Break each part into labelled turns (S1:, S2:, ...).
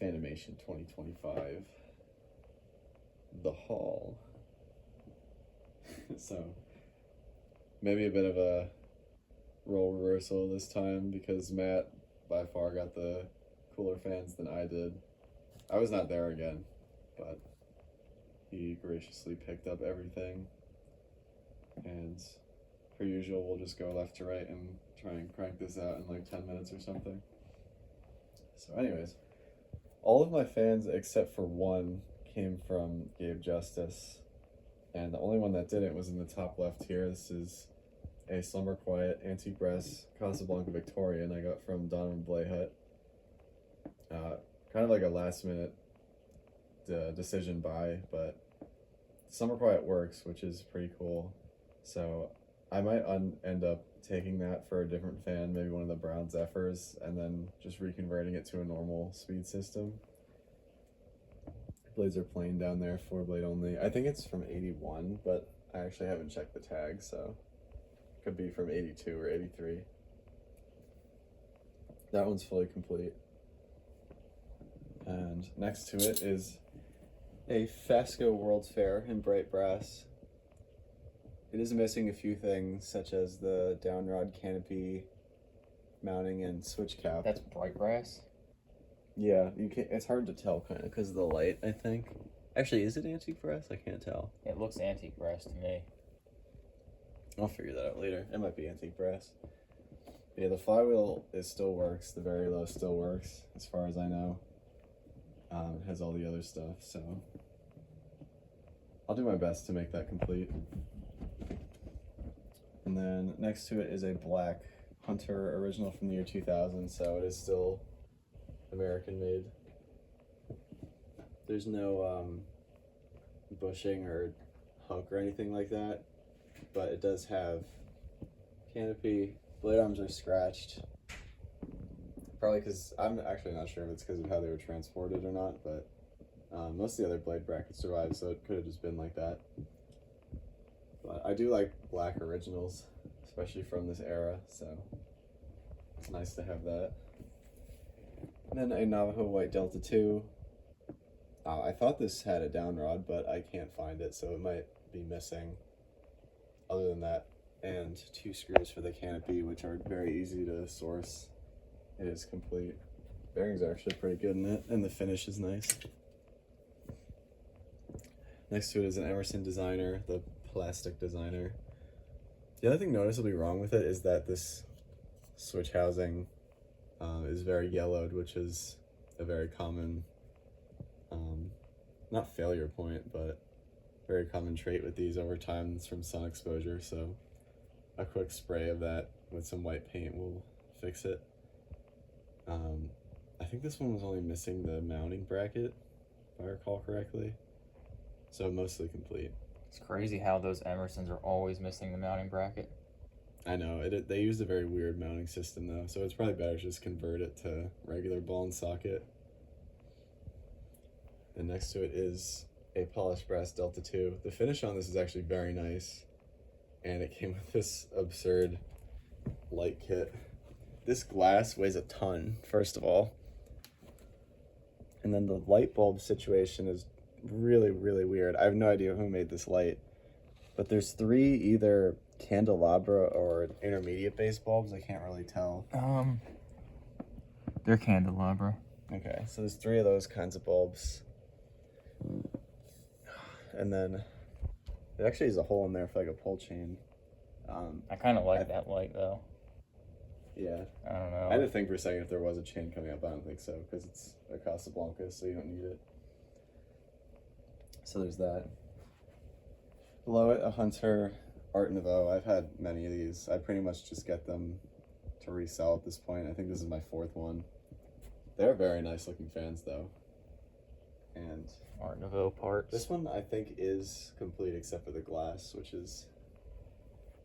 S1: Fanimation 2025, the haul. So maybe a bit of a role reversal this time because Matt by far got the cooler fans than I did. I was not there again, but he graciously picked up everything, and per usual we'll just go left to right and try and crank this out in like 10 minutes or something. So anyways, all of my fans except for one came from Gabe Justice, and the only one that didn't was in the top left here. This is a Slumber Quiet Antique Brass Casablanca Victorian I got from Donovan Blayhut. Kind of like a last minute decision buy, but Slumber Quiet works, which is pretty cool. So I might end up taking that for a different fan, maybe one of the Brown Zephyrs, and then just reconverting it to a normal speed system. Blades are plain down there, 4-blade only. I think it's from 81, but I actually haven't checked the tag, so it could be from 82 or 83. That one's fully complete. And next to it is a Fasco World's Fair in bright brass. It is missing a few things, such as the downrod canopy mounting and switch cap.
S2: That's bright brass?
S1: Yeah, you can't. It's hard to tell, kind of, because of the light, I think. Actually, is it antique brass? I can't tell.
S2: It looks antique brass to me.
S1: I'll figure that out later. It might be antique brass. But yeah, the flywheel still works. The very low still works, as far as I know. It has all the other stuff, so I'll do my best to make that complete. And then next to it is a black Hunter original from the year 2000, so it is still American made. There's no bushing or hook or anything like that, but it does have canopy. Blade arms are scratched. Probably because I'm actually not sure if it's because of how they were transported or not, but most of the other blade brackets survived, so it could have just been like that. But I do like black originals, especially from this era, so it's nice to have that. And then a Navajo White Delta 2. I thought this had a downrod, but I can't find it, so it might be missing. Other than that, and 2 screws for the canopy, which are very easy to source. It is complete. Bearings are actually pretty good in it, and the finish is nice. Next to it is an Emerson Designer, the plastic designer. The other thing noticeably wrong with it is that this switch housing is very yellowed, which is a very common, not failure point, but very common trait with these over time. It's from sun exposure, so a quick spray of that with some white paint will fix it. I think this one was only missing the mounting bracket, if I recall correctly. So mostly complete.
S2: It's crazy how those Emersons are always missing the mounting bracket.
S1: I know, they used a very weird mounting system though, so it's probably better to just convert it to regular ball and socket. And next to it is a polished brass Delta 2. The finish on this is actually very nice, and it came with this absurd light kit. This glass weighs a ton, first of all. And then the light bulb situation is really, really weird. I have no idea who made this light, but there's 3 either candelabra or intermediate base bulbs. I can't really tell.
S2: They're candelabra.
S1: Okay, so there's 3 of those kinds of bulbs. And then there actually is a hole in there for like a pull chain.
S2: I kind of like that light though.
S1: Yeah.
S2: I don't know.
S1: I had to think for a second if there was a chain coming up. I don't think so, because it's a Casablanca, so you don't need it. So there's that. Below it, a Hunter Art Nouveau. I've had many of these. I pretty much just get them to resell at this point. I think this is my 4th one. They're very nice looking fans though. And
S2: Art Nouveau parts.
S1: this one I think is complete except for the glass, which is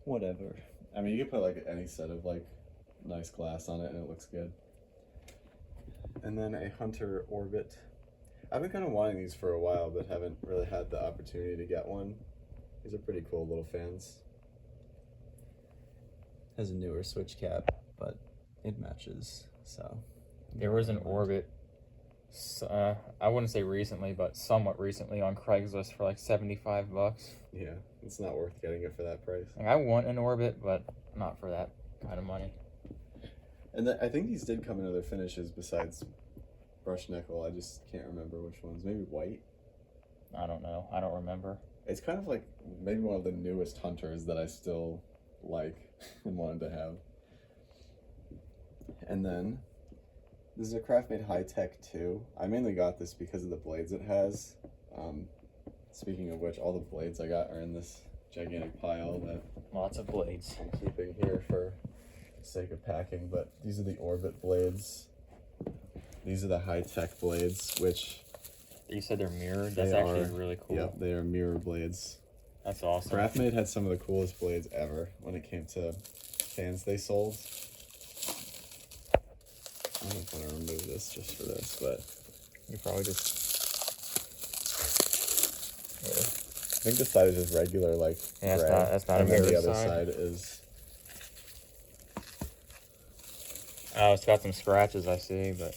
S1: whatever. I mean, you could put like any set of like nice glass on it and it looks good. And then a Hunter Orbit. I've been kind of wanting these for a while, but haven't really had the opportunity to get one. These are pretty cool little fans. Has a newer switch cap, but it matches, so.
S2: There was an Orbit I wouldn't say recently, but somewhat recently on Craigslist for like $75.
S1: Yeah, it's not worth getting it for that price.
S2: Like, I want an Orbit, but not for that kind of money.
S1: And I think these did come in other finishes besides brushed nickel. I just can't remember which ones. Maybe white?
S2: I don't know. I don't remember.
S1: It's kind of like maybe one of the newest Hunters that I still like and wanted to have. And then this is a Craftmade High Tech 2. I mainly got this because of the blades it has. Speaking of which, all the blades I got are in this gigantic pile that
S2: Lots of blades.
S1: I'm keeping here for the sake of packing. But these are the Orbit blades. These are the High Tech blades, which...
S2: You said they're mirrored? That's
S1: they
S2: actually
S1: are,
S2: really cool.
S1: Yep, they are mirror blades.
S2: That's awesome.
S1: Craftmade had some of the coolest blades ever when it came to fans they sold. I don't know if I want to remove this just for this, but...
S2: You probably just...
S1: I think this side is just regular, like,
S2: Yeah,
S1: gray.
S2: that's not a
S1: and then
S2: mirrored
S1: the other
S2: side.
S1: side is...
S2: Oh, it's got some scratches, I see, but...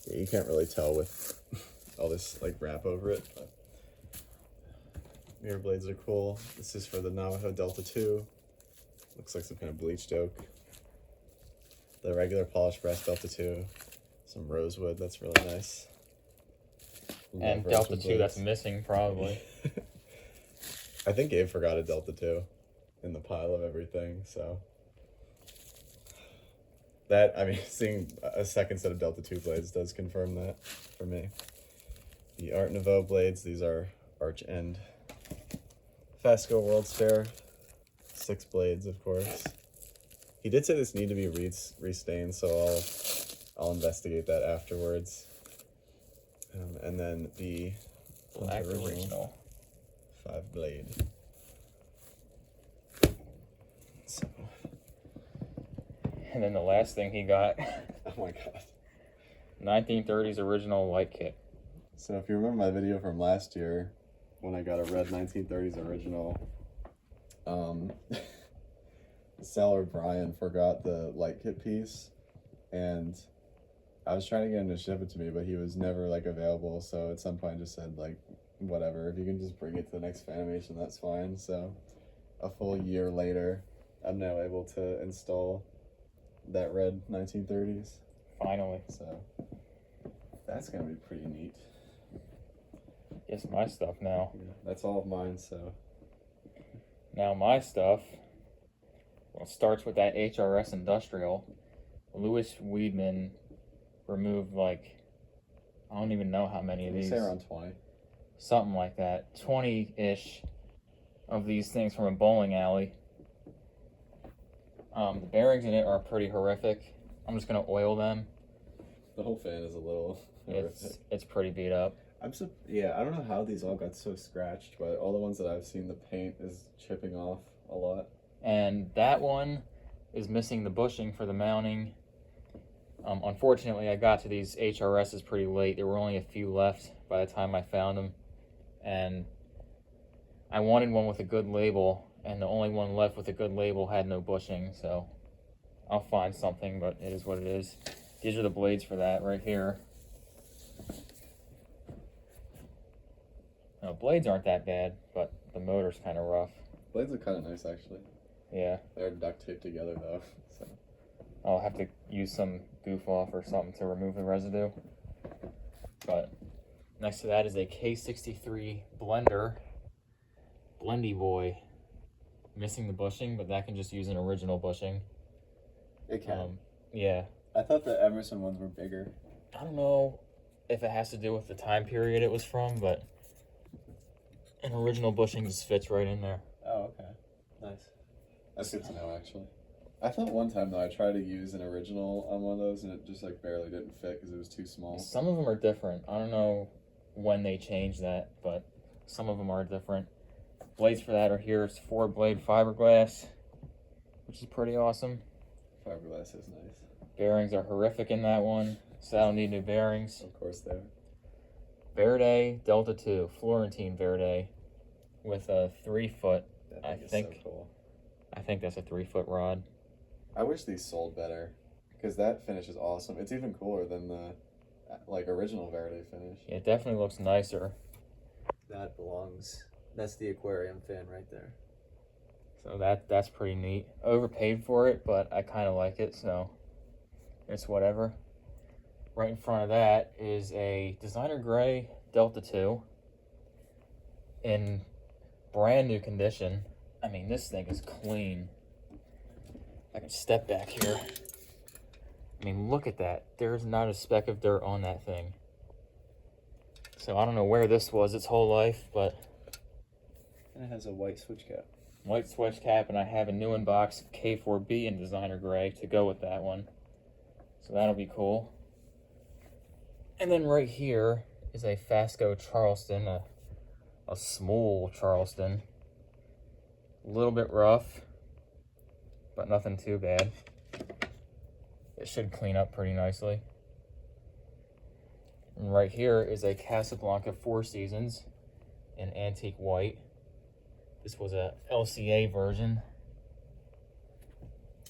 S1: Yeah, you can't really tell with all this, like, wrap over it, but... Mirror blades are cool. This is for the Navajo Delta 2. Looks like some kind of bleached oak. The regular polished brass Delta 2. Some rosewood, that's really nice.
S2: And
S1: Love
S2: Delta
S1: rosewood
S2: 2 that's
S1: blades.
S2: missing, probably.
S1: I think Gabe forgot a Delta 2 in the pile of everything, so... That, I mean, seeing a second set of Delta 2 blades does confirm that for me. The Art Nouveau blades, these are Arch End. Fasco World's Fair, 6 blades, of course. He did say this need to be restained, so I'll investigate that afterwards. And then the
S2: Black original.
S1: 5 blade. So,
S2: And then the last thing he got,
S1: oh my god.
S2: 1930s original white kit.
S1: So if you remember my video from last year, when I got a red 1930s original, seller Brian forgot the light kit piece, and I was trying to get him to ship it to me, but he was never like available. So at some point I just said, like, whatever, if you can just bring it to the next Fanimation, that's fine. So a full year later, I'm now able to install that red 1930s.
S2: Finally.
S1: So that's gonna be pretty neat.
S2: It's my stuff now.
S1: Yeah, that's all of mine, so.
S2: Now my stuff, well, it starts with that HRS Industrial. Louis Weedman removed, like, I don't even know how many of
S1: Can you
S2: these.
S1: say around 20?
S2: Something like that. 20-ish of these things from a bowling alley. The bearings in it are pretty horrific. I'm just going to oil them.
S1: The whole fan is a little horrific.
S2: It's pretty beat up.
S1: Yeah, I don't know how these all got so scratched, but all the ones that I've seen, the paint is chipping off a lot.
S2: And that one is missing the bushing for the mounting. Unfortunately, I got to these HRSs pretty late. There were only a few left by the time I found them. And I wanted one with a good label, and the only one left with a good label had no bushing, so I'll find something, but it is what it is. These are the blades for that right here. Now, blades aren't that bad, but the motor's kind of rough.
S1: Blades look kind of nice, actually.
S2: Yeah.
S1: They're duct taped together, though. So.
S2: I'll have to use some goof off or something to remove the residue. But next to that is a K63 blender. Blendy boy. Missing the bushing, but that can just use an original bushing.
S1: It can.
S2: Yeah.
S1: I thought the Emerson ones were bigger.
S2: I don't know if it has to do with the time period it was from, but an original bushing just fits right in there.
S1: Oh, okay. Nice. That's good to know, actually. I thought one time, though, I tried to use an original on one of those, and it just, like, barely didn't fit because it was too small.
S2: Some of them are different. I don't know when they changed that, but some of them are different. Blades for that are here. It's 4-blade fiberglass, which is pretty awesome.
S1: Fiberglass is nice.
S2: Bearings are horrific in that one, so I don't need new bearings.
S1: Of course they are.
S2: Verde Delta 2, Florentine Verde, with a 3-foot.
S1: That thing is so cool.
S2: I think that's a 3-foot rod.
S1: I wish these sold better. because that finish is awesome. It's even cooler than the like original Verde finish.
S2: Yeah, it definitely looks nicer.
S1: That belongs. That's the aquarium fan right there.
S2: So that's pretty neat. Overpaid for it, but I kind of like it, so it's whatever. Right in front of that is a designer gray Delta 2 in brand new condition. I mean, this thing is clean. I can step back here. I mean, look at that. There's not a speck of dirt on that thing. So I don't know where this was its whole life, but...
S1: And it has a white switch cap.
S2: White switch cap, and I have a new in-box K4B in designer gray to go with that one. So that'll be cool. And then right here is a Fasco Charleston, a small Charleston. A little bit rough, but nothing too bad. It should clean up pretty nicely. And right here is a Casablanca Four Seasons in antique white. This was a LCA version.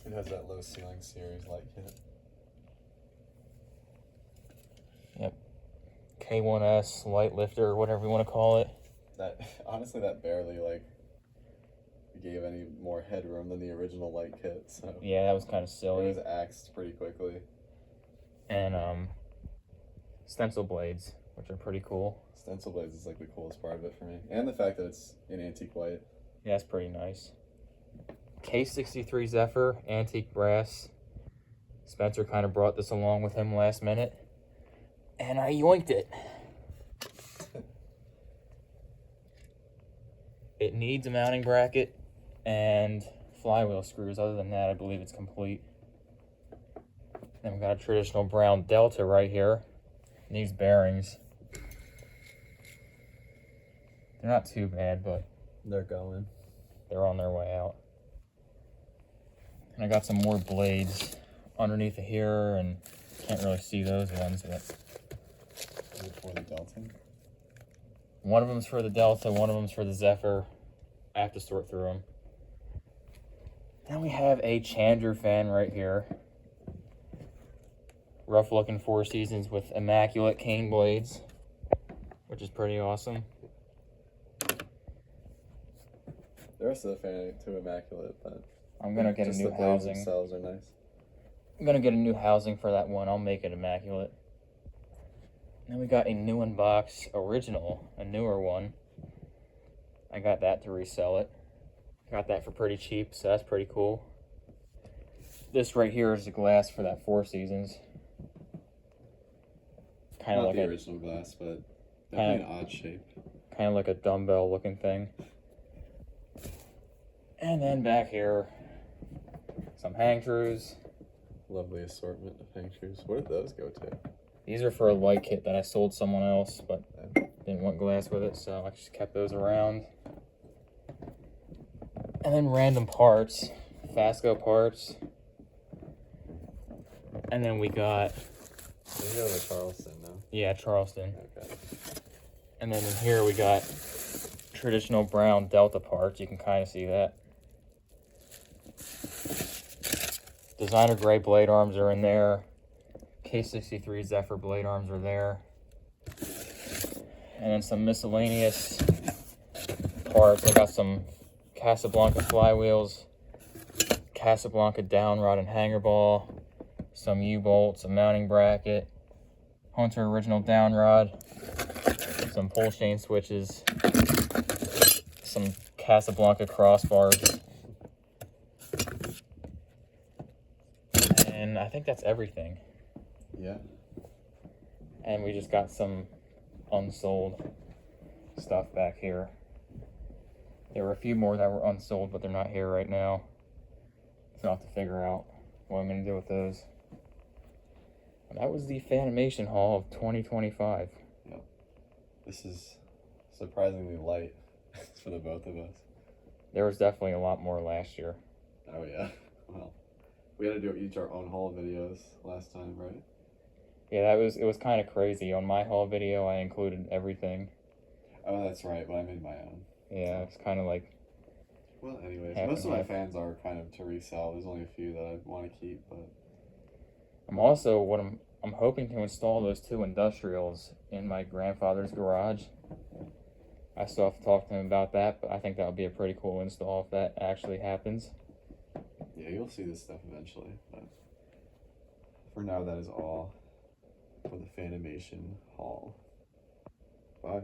S1: It has that low ceiling series light kit.
S2: Yep. K1S light lifter, whatever you want to call it.
S1: That honestly, that barely like gave any more headroom than the original light kit. So
S2: Yeah, that was kind of silly.
S1: it was axed pretty quickly.
S2: And stencil blades, which are pretty cool.
S1: Stencil blades is like the coolest part of it for me, and the fact that it's in antique white.
S2: Yeah, that's pretty nice. K63 Zephyr, antique brass. Spencer kind of brought this along with him last minute, and I yoinked it. It needs a mounting bracket and flywheel screws. Other than that, I believe it's complete. Then we've got a traditional brown Delta right here. Needs bearings. They're not too bad, but
S1: They're going.
S2: they're on their way out. And I got some more blades underneath of here, and can't really see those ones, but
S1: Is it for the Delta?
S2: one of them's for the Delta, one of them's for the Zephyr. I have to sort through them. Then we have a Chandler fan right here. Rough looking Four Seasons with immaculate cane blades, which is pretty awesome.
S1: The rest of the fan ain't too immaculate, but
S2: I'm gonna get a
S1: just
S2: new
S1: the blades
S2: housing.
S1: themselves are nice.
S2: I'm gonna get a new housing for that one. I'll make it immaculate. Then we got a new in-box original, a newer one. I got that to resell it. Got that for pretty cheap, so that's pretty cool. This right here is the glass for that Four Seasons. Kind of
S1: Not
S2: like
S1: the
S2: a
S1: original glass, but definitely an odd shape.
S2: kind of like a dumbbell looking thing. And then back here, some hang screws.
S1: Lovely assortment of hang screws. Where did those go to?
S2: These are for a light kit that I sold someone else, but didn't want glass with it, so I just kept those around. And then random parts, Fasco parts. And then we got,
S1: These are the Charleston, no?
S2: yeah, Charleston.
S1: Okay.
S2: And then in here we got traditional brown Delta parts. You can kind of see that. Designer gray blade arms are in there. K63 Zephyr blade arms are there. And then some miscellaneous parts. I got some Casablanca flywheels, Casablanca down rod and hanger ball, some U-bolts, a mounting bracket, Hunter original down rod, some pull chain switches, some Casablanca crossbars, and I think that's everything.
S1: Yeah.
S2: And we just got some unsold stuff back here. There were a few more that were unsold, but they're not here right now. So I'll have to figure out what I'm going to do with those. And that was the Fanimation Haul of 2025.
S1: Yep. This is surprisingly light for the both of us.
S2: There was definitely a lot more last year.
S1: Oh yeah. Well, we had to do each our own haul videos last time, right?
S2: Yeah, it was kind of crazy. On my haul video, I included everything.
S1: Oh, that's right, but I made my own.
S2: Yeah, it's kind of like,
S1: Well, anyways,
S2: Half
S1: most of
S2: and
S1: my
S2: half.
S1: fans are kind of to resell. There's only a few that I want to keep, but
S2: Also, I'm hoping to install those 2 industrials in my grandfather's garage. I still have to talk to him about that, but I think that would be a pretty cool install if that actually happens.
S1: Yeah, you'll see this stuff eventually, but for now, that is all for the Fanimation haul. Bye.